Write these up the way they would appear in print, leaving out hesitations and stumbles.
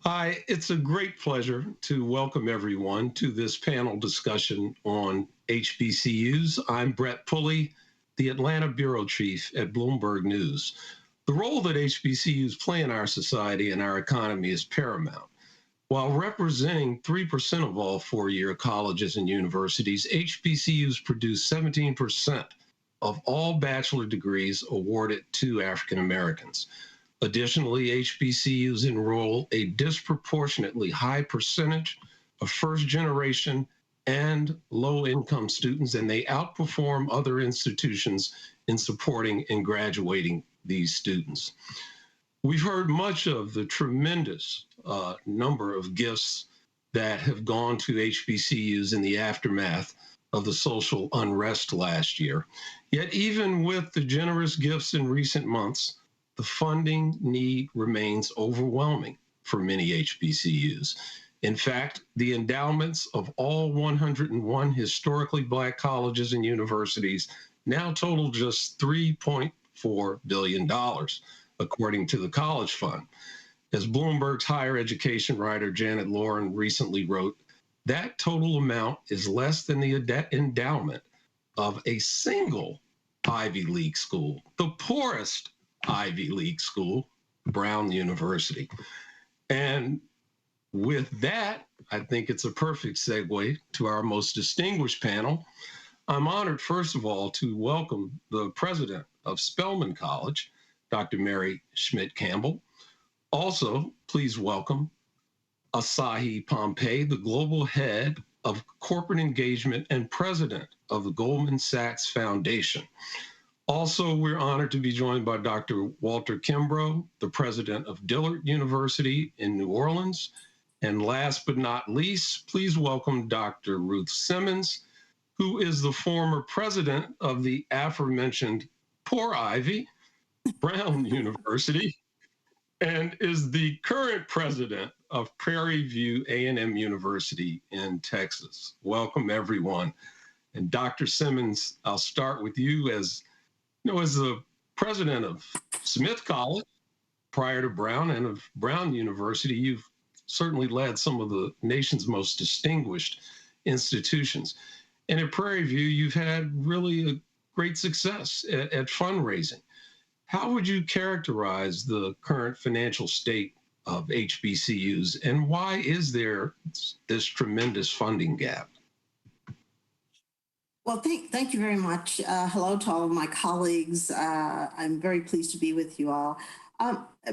Hi, it's a great pleasure to welcome everyone to this panel discussion on HBCUs. I'm Brett Pulley, the Atlanta Bureau Chief at Bloomberg News. The role that HBCUs play in our society and our economy is paramount. While representing 3% of all four-year colleges and universities, HBCUs produce 17% of all bachelor degrees awarded to African Americans. Additionally, HBCUs enroll a disproportionately high percentage of first generation and low income students, and they outperform other institutions in supporting and graduating these students. We've heard much of the tremendous number of gifts that have gone to HBCUs in the aftermath of the social unrest last year. Yet, even with the generous gifts in recent months, the funding need remains overwhelming for many HBCUs. In fact, the endowments of all 101 historically Black colleges and universities now total just $3.4 billion, according to the College Fund. As Bloomberg's higher education writer Janet Lauren recently wrote, that total amount is less than the endowment of a single Ivy League school, the poorest Ivy League school, Brown University. And with that, I think it's a perfect segue to our most distinguished panel. I'm honored, first of all, to welcome the president of Spelman College, Dr. Mary Schmidt Campbell. Also, please welcome Asahi Pompey, the global head of corporate engagement and president of the Goldman Sachs Foundation. Also, we're honored to be joined by Dr. Walter Kimbrough, the president of Dillard University in New Orleans. And last but not least, please welcome Dr. Ruth Simmons, who is the former president of the aforementioned Poor Ivy, Brown University, and is the current president of Prairie View A&M University in Texas. Welcome, everyone. And Dr. Simmons, I'll start with you as the president of Smith College prior to Brown and of Brown University. You've certainly led some of the nation's most distinguished institutions. And at Prairie View, you've had really a great success at fundraising. How would you characterize the current financial state of HBCUs, and why is there this tremendous funding gap? Well, thank you very much. Hello to all of my colleagues. I'm very pleased to be with you all.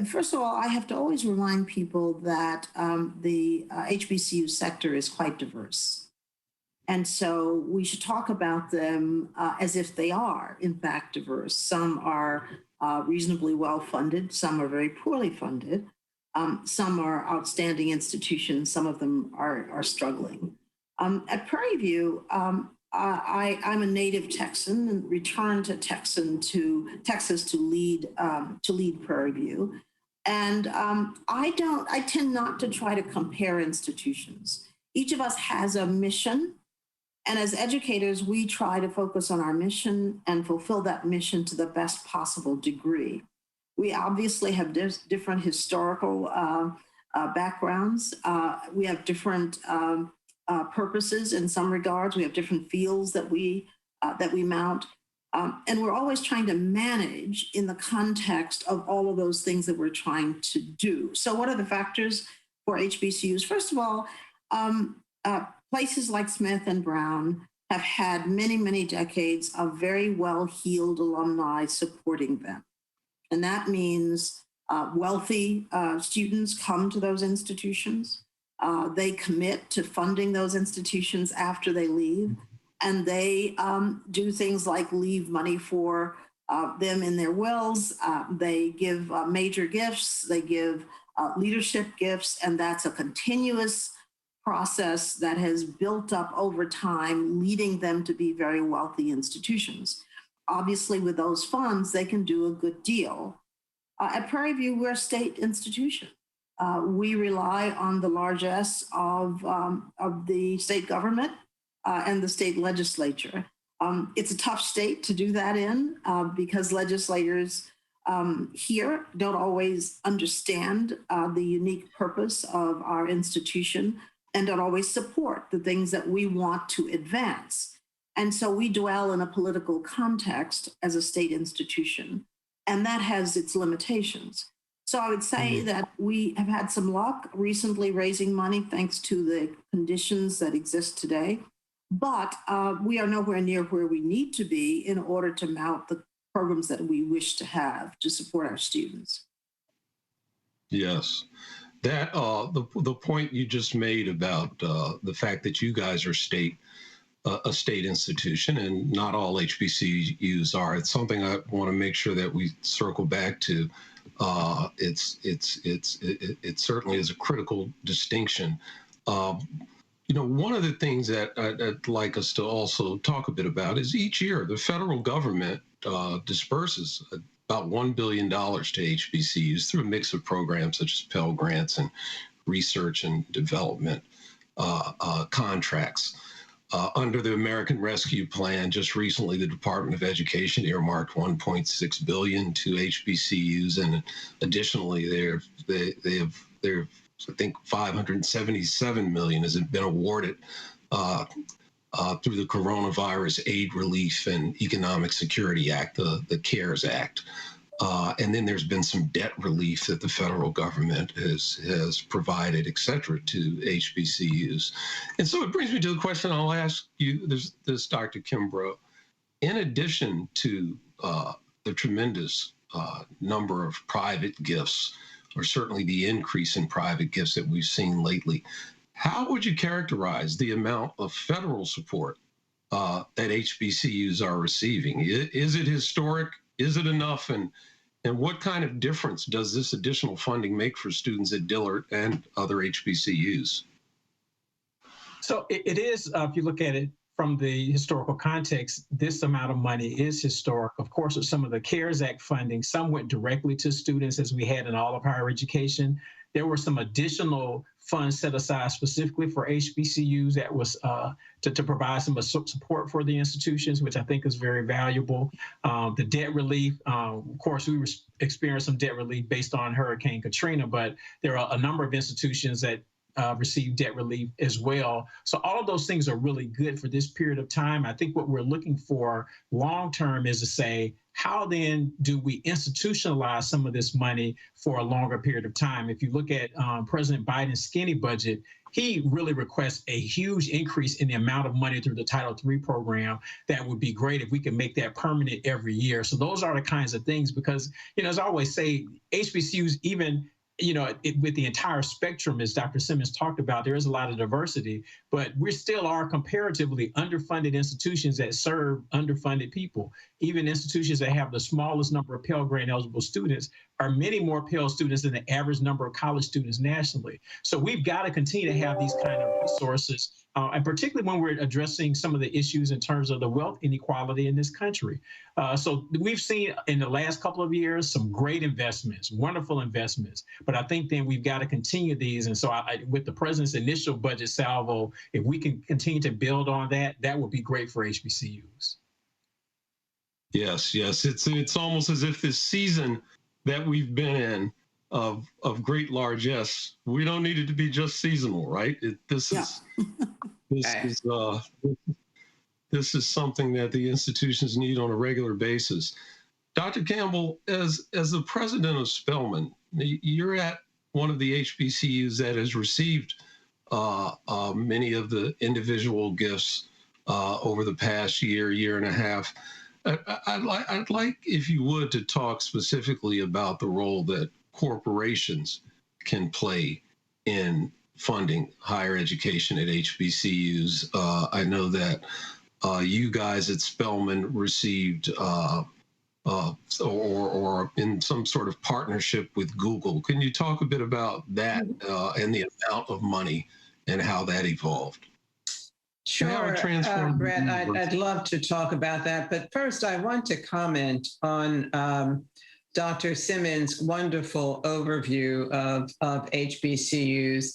First of all, I have to always remind people that the HBCU sector is quite diverse. And so we should talk about them as if they are, in fact, diverse. Some are reasonably well funded, some are very poorly funded, some are outstanding institutions, some of them are struggling. At Prairie View, I'm a native Texan and returned to Texas to lead Prairie View. And I tend not to try to compare institutions. Each of us has a mission. And as educators, we try to focus on our mission and fulfill that mission to the best possible degree. We obviously have different historical backgrounds. We have different purposes in some regards. We have different fields that we mount. And we're always trying to manage in the context of all of those things that we're trying to do. So what are the factors for HBCUs? First of all, places like Smith and Brown have had many, many decades of very well-heeled alumni supporting them. And that means wealthy students come to those institutions. They commit to funding those institutions after they leave, and they do things like leave money for them in their wills. They give major gifts, they give leadership gifts, and that's a continuous process that has built up over time, leading them to be very wealthy institutions. Obviously, with those funds, they can do a good deal. At Prairie View, we're a state institution. We rely on the largesse of the state government and the state legislature. It's a tough state to do that in because legislators here don't always understand the unique purpose of our institution and don't always support the things that we want to advance. And so we dwell in a political context as a state institution, and that has its limitations. So I would say that we have had some luck recently raising money thanks to the conditions that exist today. But we are nowhere near where we need to be in order to mount the programs that we wish to have to support our students. Yes. That the point you just made about the fact that you guys are a state institution, and not all HBCUs are. It's something I want to make sure that we circle back to. It certainly is a critical distinction. One of the things that I'd like us to also talk a bit about is each year the federal government disperses about $1 billion to HBCUs through a mix of programs such as Pell Grants and research and development contracts. Under the American Rescue Plan, just recently, the Department of Education earmarked $1.6 billion to HBCUs, and additionally, they have I think $577 million has been awarded through the Coronavirus Aid Relief and Economic Security Act, the CARES Act. And then there's been some debt relief that the federal government has provided, et cetera, to HBCUs. And so it brings me to the question I'll ask you, this Dr. Kimbrough. In addition to the tremendous number of private gifts, or certainly the increase in private gifts that we've seen lately, how would you characterize the amount of federal support that HBCUs are receiving? Is it historic? Is it enough? And what kind of difference does this additional funding make for students at Dillard and other HBCUs? So it is, if you look at it from the historical context, this amount of money is historic. Of course, with some of the CARES Act funding, some went directly to students, as we had in all of higher education. There were some additional funds set aside specifically for HBCUs that was to provide some support for the institutions, which I think is very valuable. The debt relief, of course, we experienced some debt relief based on Hurricane Katrina, but there are a number of institutions that receive debt relief as well. So all of those things are really good for this period of time. I think what we're looking for long term is to say, how then do we institutionalize some of this money for a longer period of time? If you look at President Biden's skinny budget, he really requests a huge increase in the amount of money through the Title III program. That would be great if we can make that permanent every year. So those are the kinds of things, because, as I always say, HBCUs, even with the entire spectrum, as Dr. Simmons talked about, there is a lot of diversity, but we still are comparatively underfunded institutions that serve underfunded people. Even institutions that have the smallest number of Pell Grant eligible students are many more Pell students than the average number of college students nationally. So we've got to continue to have these kind of resources, and particularly when we're addressing some of the issues in terms of the wealth inequality in this country. So we've seen in the last couple of years some great investments, wonderful investments, but I think then we've got to continue these. And so with the president's initial budget salvo, if we can continue to build on that, that would be great for HBCUs. Yes. It's almost as if this season that we've been in of great largesse, we don't need it to be just seasonal, right? This is something that the institutions need on a regular basis. Dr. Campbell, as the president of Spelman, you're at one of the HBCUs that has received many of the individual gifts over the past year and a half. I'd like, if you would, to talk specifically about the role that corporations can play in funding higher education at HBCUs. I know that you guys at Spelman received or in some sort of partnership with Google. Can you talk a bit about that and the amount of money and how that evolved? Sure, Brett, I'd love to talk about that. But first, I want to comment on Dr. Simmons' wonderful overview of HBCUs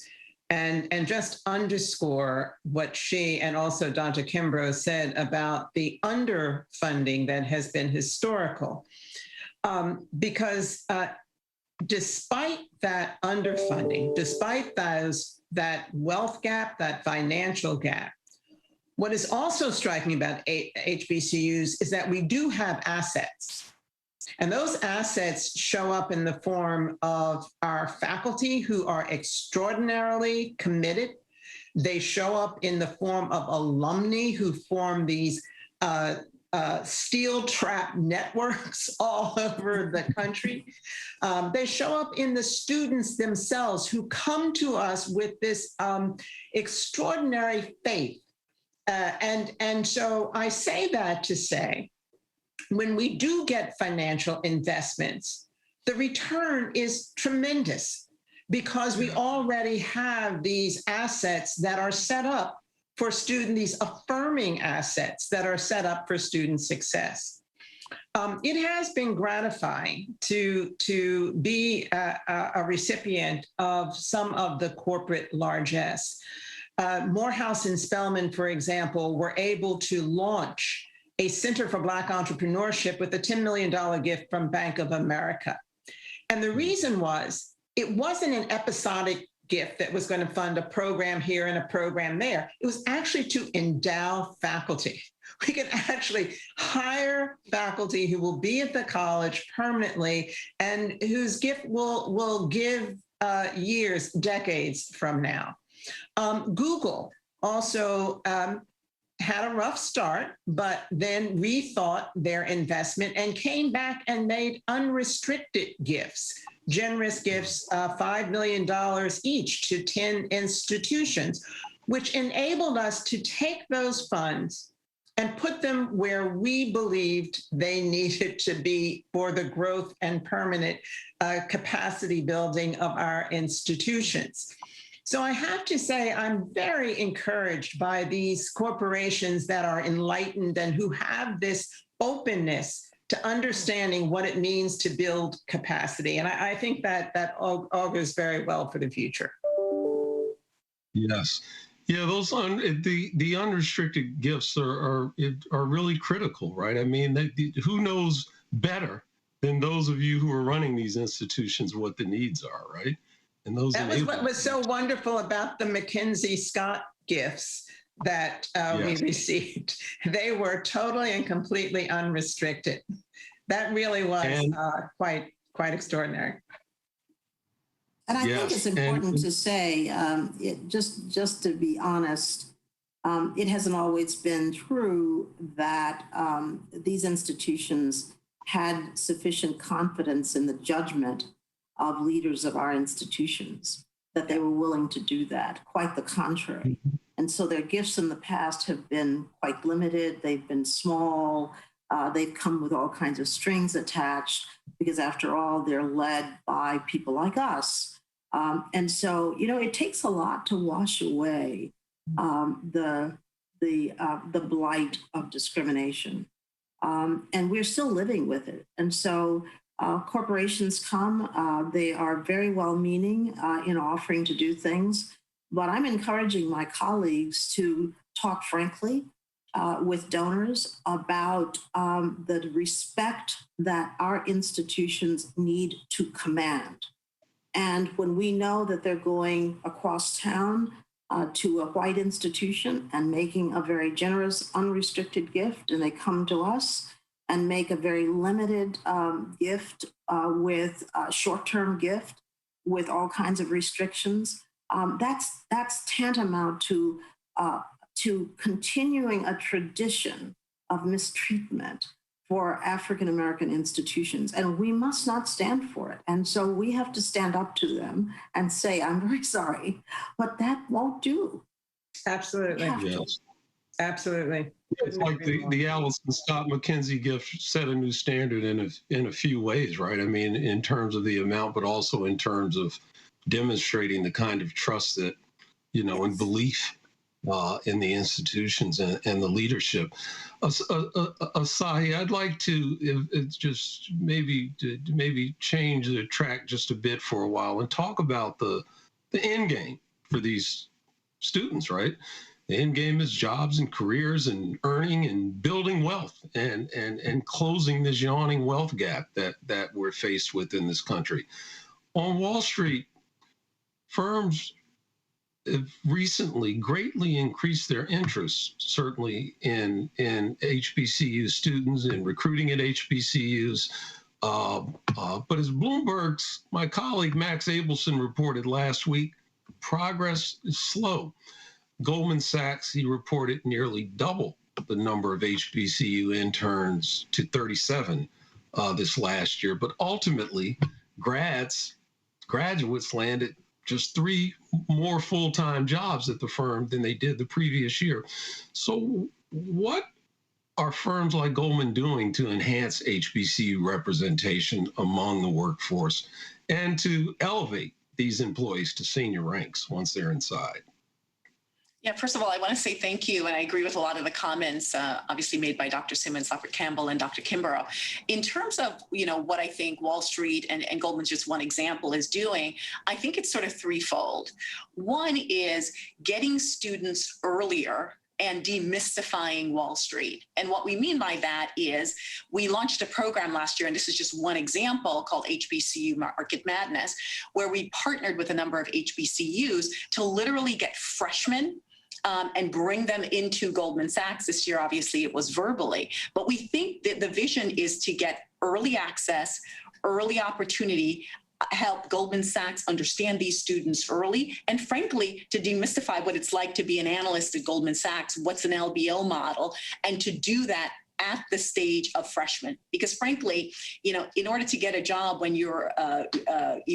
and just underscore what she and also Dr. Kimbrough said about the underfunding that has been historical. because despite that underfunding, despite that wealth gap, that financial gap, what is also striking about HBCUs is that we do have assets. And those assets show up in the form of our faculty who are extraordinarily committed. They show up in the form of alumni who form these steel trap networks all over the country. They show up in the students themselves who come to us with this extraordinary faith. And so I say that to say, when we do get financial investments, the return is tremendous because we already have these assets that are set up for these affirming assets that are set up for student success. It has been gratifying to be a recipient of some of the corporate largesse. Morehouse and Spelman, for example, were able to launch a Center for Black Entrepreneurship with a $10 million gift from Bank of America. And the reason was, it wasn't an episodic gift that was going to fund a program here and a program there. It was actually to endow faculty. We can actually hire faculty who will be at the college permanently and whose gift will give years, decades from now. Google also had a rough start, but then rethought their investment and came back and made unrestricted gifts, generous gifts, $5 million each to 10 institutions, which enabled us to take those funds and put them where we believed they needed to be for the growth and permanent capacity building of our institutions. So I have to say, I'm very encouraged by these corporations that are enlightened and who have this openness to understanding what it means to build capacity. And I think that augurs very well for the future. Yes. Yeah, those the unrestricted gifts are really critical, right? I mean, who knows better than those of you who are running these institutions what the needs are, right? And those that was what was so wonderful about the Mackenzie Scott gifts that we received. They were totally and completely unrestricted. That really was quite extraordinary. And I think it's important to say, just to be honest, it hasn't always been true that these institutions had sufficient confidence in the judgment of leaders of our institutions, that they were willing to do that. Quite the contrary. And so their gifts in the past have been quite limited. They've been small. They've come with all kinds of strings attached because, after all, they're led by people like us. And so, it takes a lot to wash away the blight of discrimination. And we're still living with it. And so corporations come, they are very well-meaning in offering to do things, but I'm encouraging my colleagues to talk frankly with donors about the respect that our institutions need to command. And when we know that they're going across town to a white institution and making a very generous, unrestricted gift, and they come to us and make a very limited gift with a short-term gift with all kinds of restrictions, that's tantamount to continuing a tradition of mistreatment for African-American institutions, and we must not stand for it. And so we have to stand up to them and say, I'm very sorry, but that won't do. Absolutely. Yes. Absolutely. It's like the Allison Scott Mackenzie gift set a new standard in a few ways, right? I mean, in terms of the amount, but also in terms of demonstrating the kind of trust that, and belief in the institutions and the leadership. Asahi, I'd like to just maybe change the track just a bit for a while and talk about the end game for these students, right? The end game is jobs and careers and earning and building wealth and closing this yawning wealth gap that we're faced with in this country. On Wall Street, firms have recently greatly increased their interest, certainly in HBCU students and recruiting at HBCUs. But as my colleague Max Abelson reported last week, progress is slow. Goldman Sachs, he reported, nearly double the number of HBCU interns to 37 this last year. But ultimately, graduates landed just 3 more full-time jobs at the firm than they did the previous year. So what are firms like Goldman doing to enhance HBCU representation among the workforce and to elevate these employees to senior ranks once they're inside? Yeah, first of all, I want to say thank you. And I agree with a lot of the comments obviously made by Dr. Simmons, Dr. Campbell, and Dr. Kimbrough. In terms of, what I think Wall Street and Goldman's just one example is doing, I think it's sort of threefold. One is getting students earlier and demystifying Wall Street. And what we mean by that is we launched a program last year, and this is just one example, called HBCU Market Madness, where we partnered with a number of HBCUs to literally get freshmen and bring them into Goldman Sachs. This year, obviously, it was verbally. But we think that the vision is to get early access, early opportunity, help Goldman Sachs understand these students early, and frankly, to demystify what it's like to be an analyst at Goldman Sachs, what's an LBO model, and to do that at the stage of freshman. Because frankly, in order to get a job when you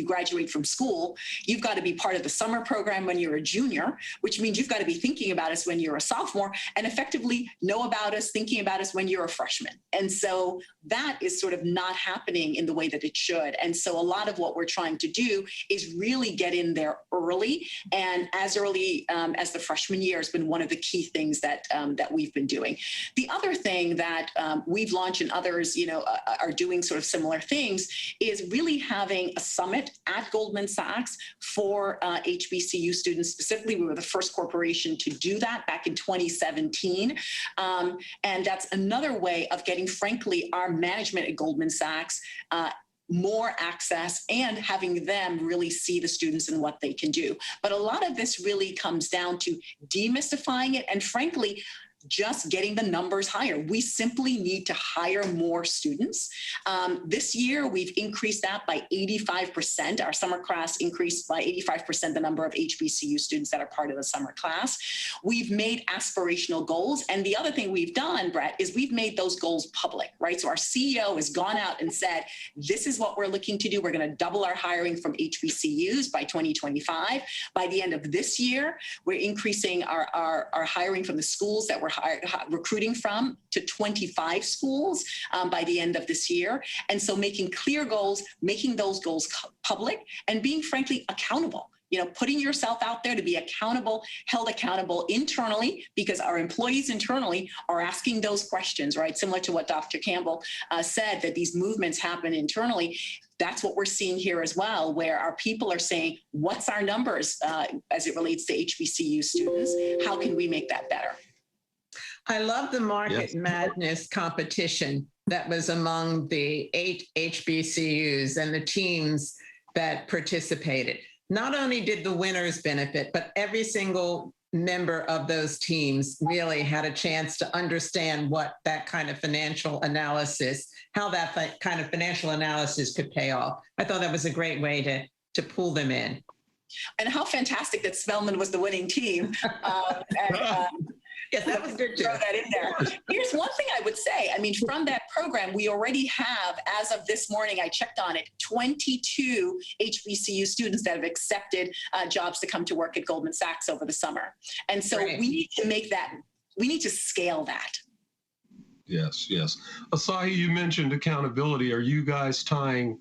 graduate from school, you've got to be part of the summer program when you're a junior, which means you've got to be thinking about us when you're a sophomore and effectively know about us, thinking about us when you're a freshman. And so that is sort of not happening in the way that it should. And so a lot of what we're trying to do is really get in there early, and as early as the freshman year has been one of the key things that we've been doing. The other thing that we've launched and others, are doing sort of similar things is really having a summit at Goldman Sachs for HBCU students. Specifically, we were the first corporation to do that back in 2017. And that's another way of getting, frankly, our management at Goldman Sachs more access and having them really see the students and what they can do. But a lot of this really comes down to demystifying it and, frankly, just getting the numbers higher. We simply need to hire more students. This year, we've increased that by 85%. Our summer class increased by 85% the number of HBCU students that are part of the summer class. We've made aspirational goals. And the other thing we've done, Brett, is we've made those goals public, right? So our CEO has gone out and said, this is what we're looking to do. We're going to double our hiring from HBCUs by 2025. By the end of this year, we're increasing our hiring from the schools that we're recruiting from to 25 schools by the end of this year. And so making clear goals, making those goals public, and being, frankly, accountable. Putting yourself out there to be accountable, held accountable internally, because our employees internally are asking those questions, right? Similar to what Dr. Campbell said, that these movements happen internally. That's what we're seeing here as well, where our people are saying, what's our numbers as it relates to HBCU students? How can we make that better? I love the market madness competition that was among the 8 HBCUs and the teams that participated. Not only did the winners benefit, but every single member of those teams really had a chance to understand what that kind of financial analysis, how that kind of financial analysis could pay off. I thought that was a great way to pull them in. And how fantastic that Spelman was the winning team. Yes, that was good too. Throw that in there. Here's one thing I would say. From that program, we already have, as of this morning, I checked on it, 22 HBCU students that have accepted jobs to come to work at Goldman Sachs over the summer. And so we need to we need to scale that. Yes. Asahi, you mentioned accountability. Are you guys tying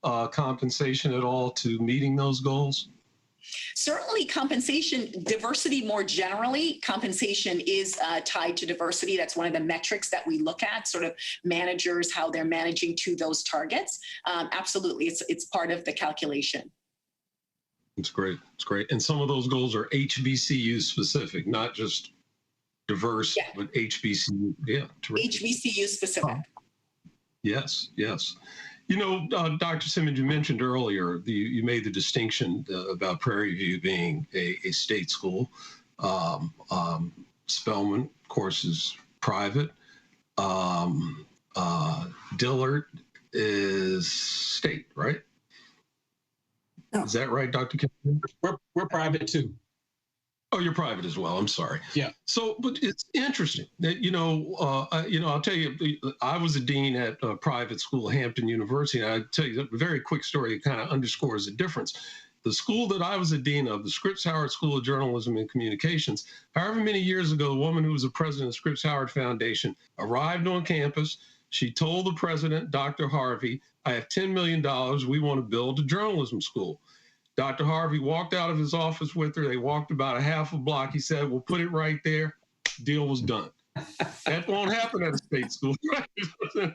compensation at all to meeting those goals? Certainly compensation, diversity more generally, compensation is tied to diversity. That's one of the metrics that we look at, sort of managers, how they're managing to those targets. Absolutely, it's part of the calculation. It's great. It's great. And some of those goals are HBCU specific, not just diverse, but HBCU. Yeah. Terrific. HBCU specific. Yes, yes. You know, Dr. Simmons, you mentioned earlier, you made the distinction about Prairie View being a state school. Spelman, of course, is private. Dillard is state, right? No. Is that right, Dr. Kimbrough? We're private too. Oh, you're private as well. I'm sorry. Yeah. So, but it's interesting that I'll tell you, I was a dean at a private school, Hampton University, and I tell you a very quick story that kind of underscores the difference. The school that I was a dean of, the Scripps Howard School of Journalism and Communications, however many years ago, the woman who was the president of the Scripps Howard Foundation arrived on campus. She told the president, Dr. Harvey, I have $10 million. We want to build a journalism school. Dr. Harvey walked out of his office with her. They walked about a half a block. He said, we'll put it right there. Deal was done. That won't happen at a state school. Part of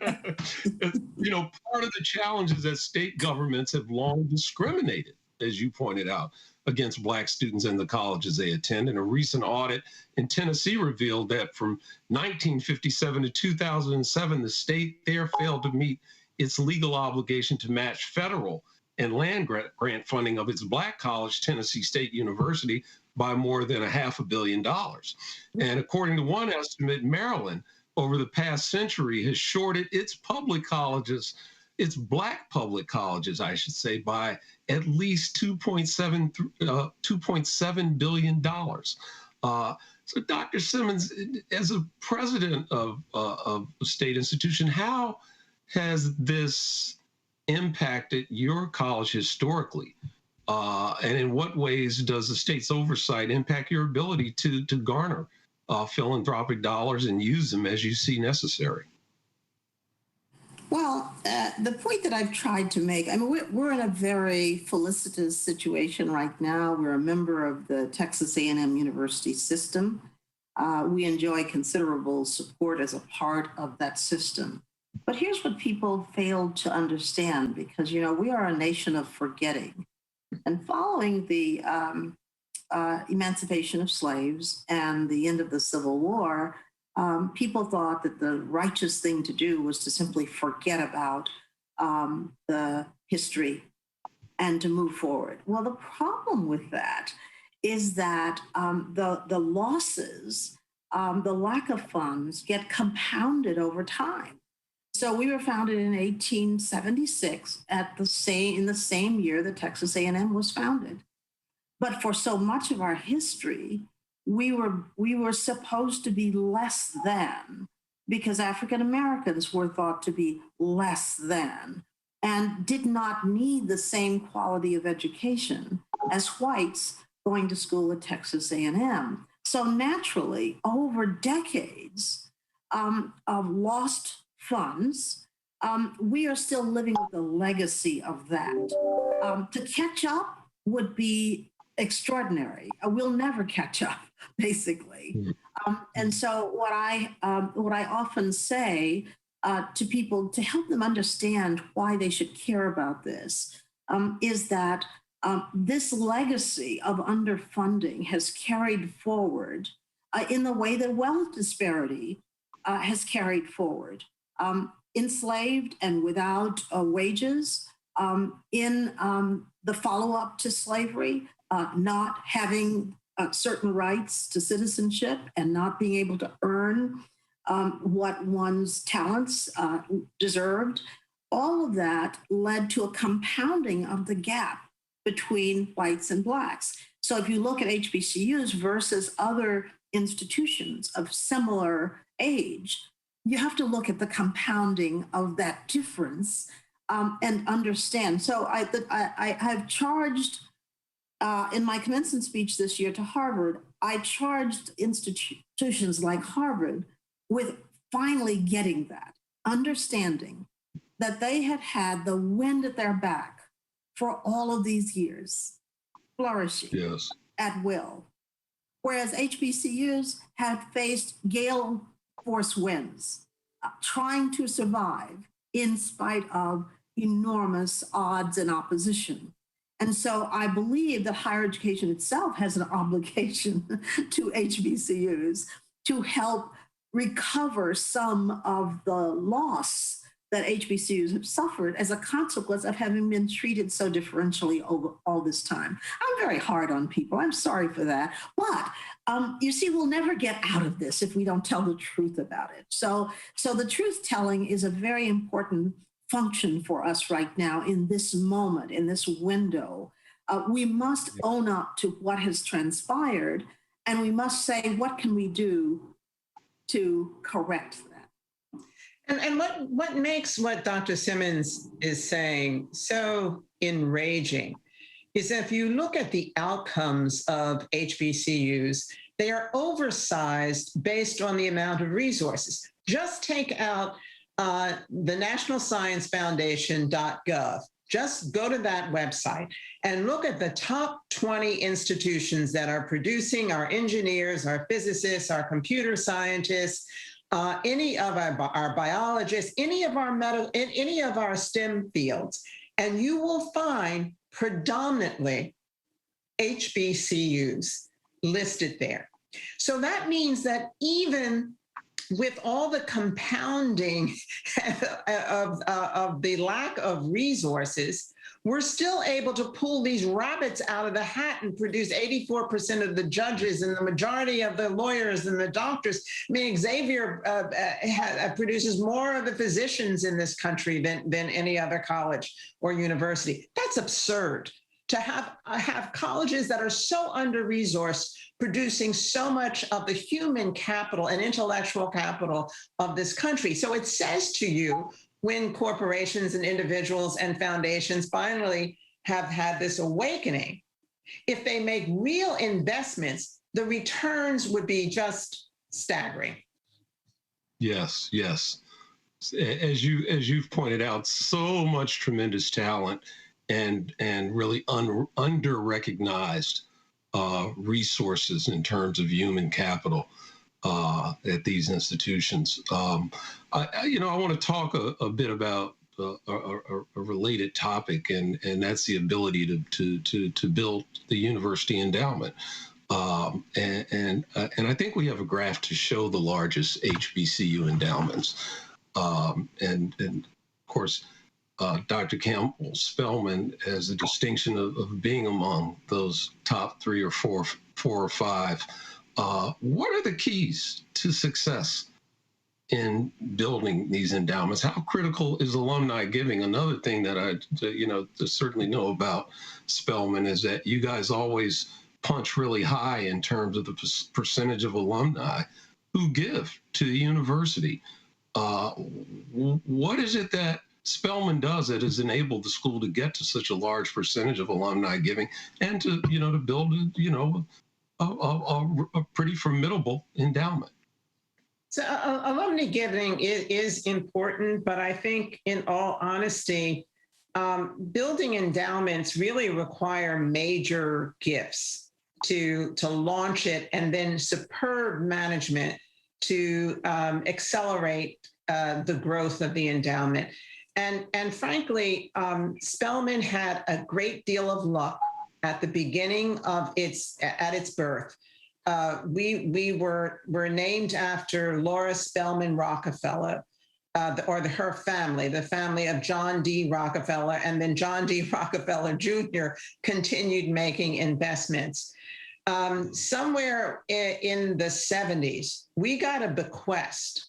the challenge is that state governments have long discriminated, as you pointed out, against Black students in the colleges they attend. And a recent audit in Tennessee revealed that from 1957 to 2007, the state there failed to meet its legal obligation to match federal and land grant funding of its Black college, Tennessee State University, by more than $500 million. And according to one estimate, Maryland, over the past century, has shorted its public colleges, its Black public colleges, I should say, by at least $2.7 billion. So Dr. Simmons, as a president of a state institution, how has this impacted your college historically? And in what ways does the state's oversight impact your ability to garner philanthropic dollars and use them as you see necessary? Well, the point that I've tried to make, I mean, we're in a very felicitous situation right now. We're a member of the Texas A&M University system. We enjoy considerable support as a part of that system. But here's what people fail to understand, because, we are a nation of forgetting. And following the emancipation of slaves and the end of the Civil War, people thought that the righteous thing to do was to simply forget about the history and to move forward. Well, the problem with that is that the losses, the lack of funds get compounded over time. So we were founded in 1876 in the same year that Texas A&M was founded. But for so much of our history, we were supposed to be less than, because African Americans were thought to be less than and did not need the same quality of education as whites going to school at Texas A&M. So naturally, over decades of lost funds, we are still living with the legacy of that. To catch up would be extraordinary. We'll never catch up, basically. And so what I often say to people to help them understand why they should care about this is that this legacy of underfunding has carried forward in the way that wealth disparity has carried forward. Enslaved and without wages, in the follow-up to slavery, not having certain rights to citizenship and not being able to earn what one's talents deserved, all of that led to a compounding of the gap between whites and Blacks. So if you look at HBCUs versus other institutions of similar age, you have to look at the compounding of that difference and understand. So I have charged, in my commencement speech this year to Harvard, I charged institutions like Harvard with finally getting that, understanding that they had had the wind at their back for all of these years, flourishing at will. Whereas HBCUs had faced gale force winds, trying to survive in spite of enormous odds and opposition. And so I believe that higher education itself has an obligation to HBCUs to help recover some of the loss that HBCUs have suffered as a consequence of having been treated so differentially over all this time. I'm very hard on people. I'm sorry for that. But you see, we'll never get out of this if we don't tell the truth about it. So the truth telling is a very important function for us right now in this moment, in this window. We must own up to what has transpired, and we must say, what can we do to correct that? And what makes what Dr. Simmons is saying so enraging is that if you look at the outcomes of HBCUs, they are oversized based on the amount of resources. Just take out the National Science Foundation.gov. Just go to that website and look at the top 20 institutions that are producing our engineers, our physicists, our computer scientists, any of our biologists, any of our STEM fields, and you will find predominantly HBCUs listed there. So that means that even with all the compounding of the lack of resources, we're still able to pull these rabbits out of the hat and produce 84% of the judges and the majority of the lawyers and the doctors. I mean, Xavier produces more of the physicians in this country than any other college or university. That's absurd. To have colleges that are so under-resourced producing so much of the human capital and intellectual capital of this country. So it says to you, when corporations and individuals and foundations finally have had this awakening, if they make real investments, the returns would be just staggering. Yes, yes. As you've pointed out, so much tremendous talent and really under-recognized resources in terms of human capital at these institutions. I want to talk a bit about a related topic, and that's the ability to build the university endowment. And I think we have a graph to show the largest HBCU endowments. And of course, Dr. Campbell Spelman has the distinction of being among those top 3 or 4 or 5. What are the keys to success in building these endowments? How critical is alumni giving? Another thing that I certainly know about Spelman is that you guys always punch really high in terms of the percentage of alumni who give to the university. What is it that Spelman does that has enabled the school to get to such a large percentage of alumni giving and to build a pretty formidable endowment? So alumni giving is important, but I think in all honesty, building endowments really require major gifts to launch it, and then superb management to accelerate the growth of the endowment. And frankly, Spelman had a great deal of luck at the beginning of its birth. We were named after Laura Spelman Rockefeller, her family, the family of John D. Rockefeller, and then John D. Rockefeller Jr. continued making investments. Somewhere in the 70s, we got a bequest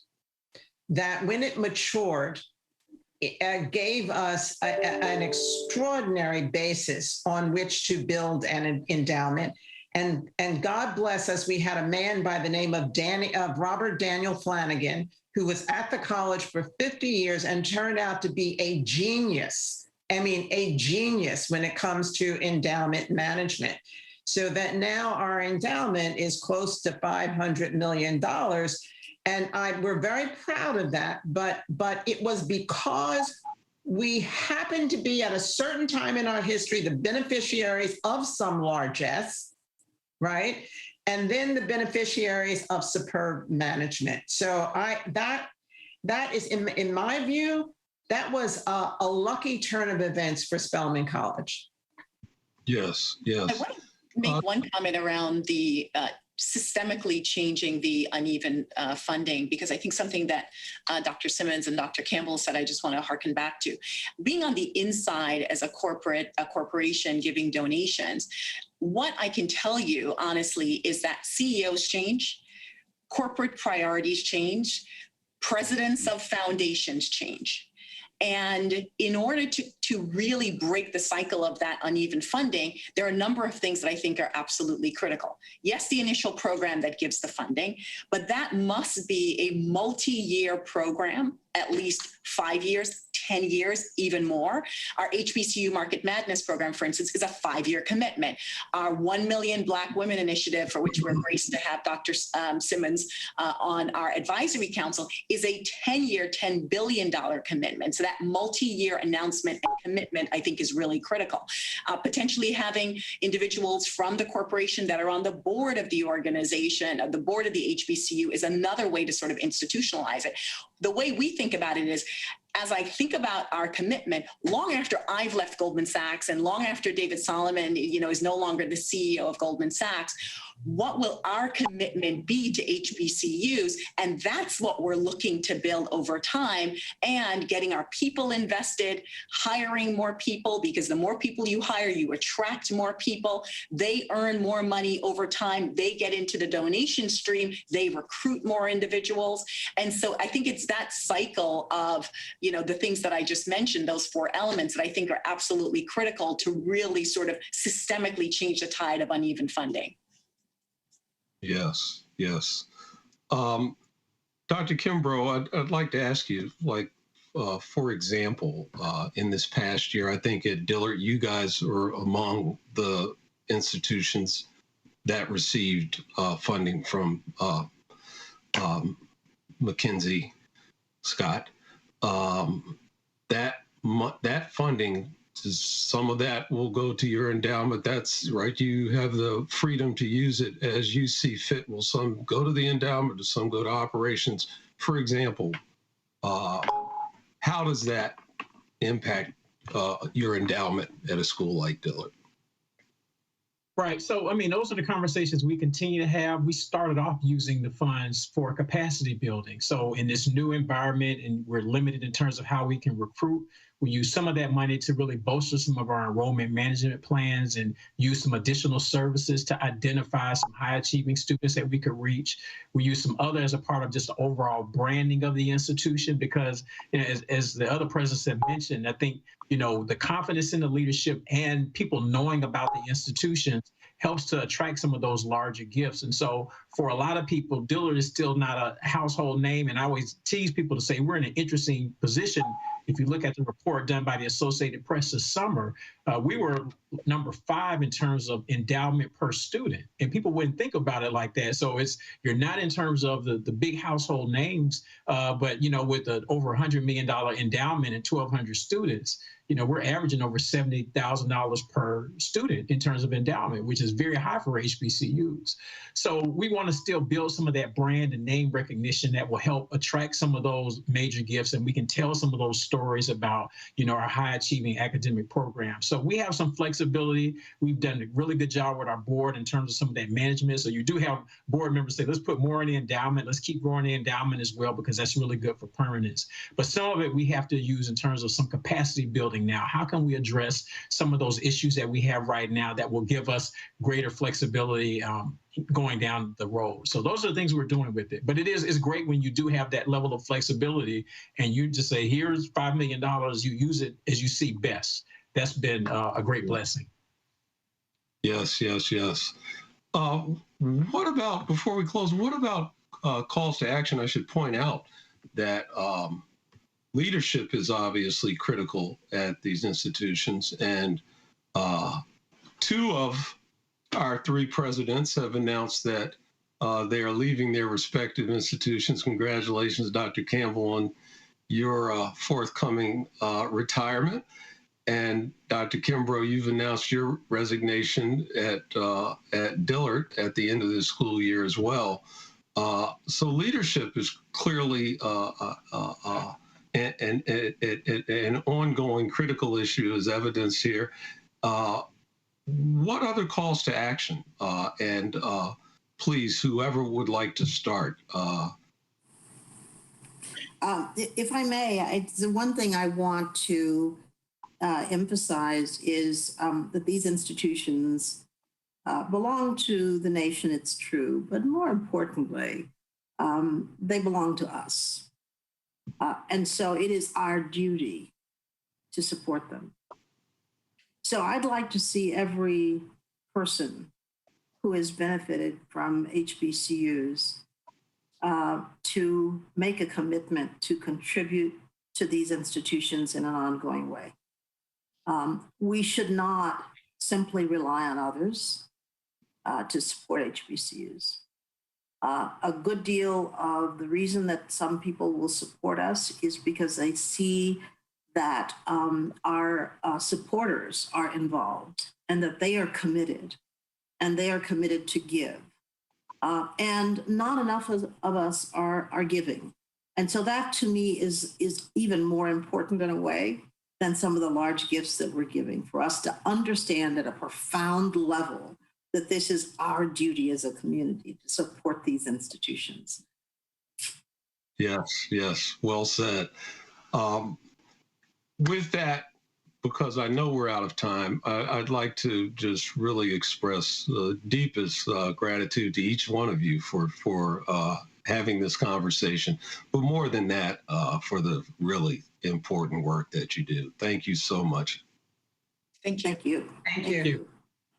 that when it matured, it gave us an extraordinary basis on which to build an endowment. And God bless us, we had a man by the name of Robert Daniel Flanagan, who was at the college for 50 years and turned out to be a genius. I mean, a genius when it comes to endowment management. So that now our endowment is close to $500 million. And we're very proud of that, but it was because we happened to be at a certain time in our history the beneficiaries of some largesse, right? And then the beneficiaries of superb management. So that is, in my view, that was a lucky turn of events for Spelman College. Yes, yes. I want to make one comment around the systemically changing the uneven funding, because I think something that Dr. Simmons and Dr. Campbell said, I just want to harken back to. Being on the inside as a corporation giving donations, what I can tell you honestly is that CEOs change, corporate priorities change, presidents of foundations change. And in order to really break the cycle of that uneven funding, there are a number of things that I think are absolutely critical. Yes, the initial program that gives the funding, but that must be a multi-year program, at least 5 years, 10 years, even more. Our HBCU Market Madness program, for instance, is a 5-year commitment. Our 1 Million Black Women Initiative, for which we're graced to have Dr. Simmons on our advisory council, is a 10-year, $10 billion commitment. So that multi-year announcement and commitment, I think, is really critical. Potentially having individuals from the corporation that are on the board of the organization, the board of the HBCU, is another way to sort of institutionalize it. The way we think about it is, as I think about our commitment, long after I've left Goldman Sachs and long after David Solomon, is no longer the CEO of Goldman Sachs, what will our commitment be to HBCUs? And that's what we're looking to build over time, and getting our people invested, hiring more people, because the more people you hire, you attract more people. They earn more money over time. They get into the donation stream. They recruit more individuals. And so I think it's that cycle of, the things that I just mentioned, those 4 elements, that I think are absolutely critical to really sort of systemically change the tide of uneven funding. Yes, yes. Dr. Kimbrough, I'd like to ask you, for example, in this past year, I think at Dillard, you guys were among the institutions that received funding from McKinsey Scott. That funding, some of that will go to your endowment. That's right. You have the freedom to use it as you see fit. Will some go to the endowment, some go to operations? For example, how does that impact your endowment at a school like Dillard? Right. So, those are the conversations we continue to have. We started off using the funds for capacity building. So in this new environment, and we're limited in terms of how we can recruit, we use some of that money to really bolster some of our enrollment management plans and use some additional services to identify some high achieving students that we could reach. We use some other as a part of just the overall branding of the institution, because as the other presidents have mentioned, I think, the confidence in the leadership and people knowing about the institutions helps to attract some of those larger gifts. And so for a lot of people, Dillard is still not a household name. And I always tease people to say we're in an interesting position. If you look at the report done by the Associated Press this summer, we were number 5 in terms of endowment per student. And people wouldn't think about it like that. So you're not in terms of the big household names, but, with the over $100 million endowment and 1,200 students, we're averaging over $70,000 per student in terms of endowment, which is very high for HBCUs. So we want to still build some of that brand and name recognition that will help attract some of those major gifts. And we can tell some of those stories about, our high achieving academic programs. So we have some flexibility. We've done a really good job with our board in terms of some of that management. So you do have board members say, let's put more in the endowment. Let's keep growing the endowment as well, because that's really good for permanence. But some of it we have to use in terms of some capacity building now. How can we address some of those issues that we have right now that will give us greater flexibility going down the road? So those are the things we're doing with it. But it's great when you do have that level of flexibility and you just say, here's $5 million, you use it as you see best. That's been a great blessing. Yes, yes, yes. What about, before we close, what about calls to action? I should point out that leadership is obviously critical at these institutions, and 2 of our 3 presidents have announced that they are leaving their respective institutions. Congratulations, Dr. Campbell, on your forthcoming retirement. And Dr. Kimbrough, you've announced your resignation at Dillard at the end of this school year as well. So leadership is clearly an ongoing critical issue, as evidenced here. what other calls to action? And please, whoever would like to start. If I may, the one thing I want to emphasize is that these institutions belong to the nation, it's true, but more importantly, they belong to us. And so it is our duty to support them. So I'd like to see every person who has benefited from HBCUs to make a commitment to contribute to these institutions in an ongoing way. We should not simply rely on others to support HBCUs. A good deal of the reason that some people will support us is because they see that our supporters are involved and that they are committed and they are committed to give. And not enough of us are giving. And so that to me is even more important in a way than some of the large gifts that we're giving, for us to understand at a profound level that this is our duty as a community to support these institutions. Yes, well said. With that, because I know we're out of time, I'd like to just really express the deepest gratitude to each one of you for having this conversation, but more than that, for the really important work that you do. Thank you so much. Thank you. Thank you. Thank you.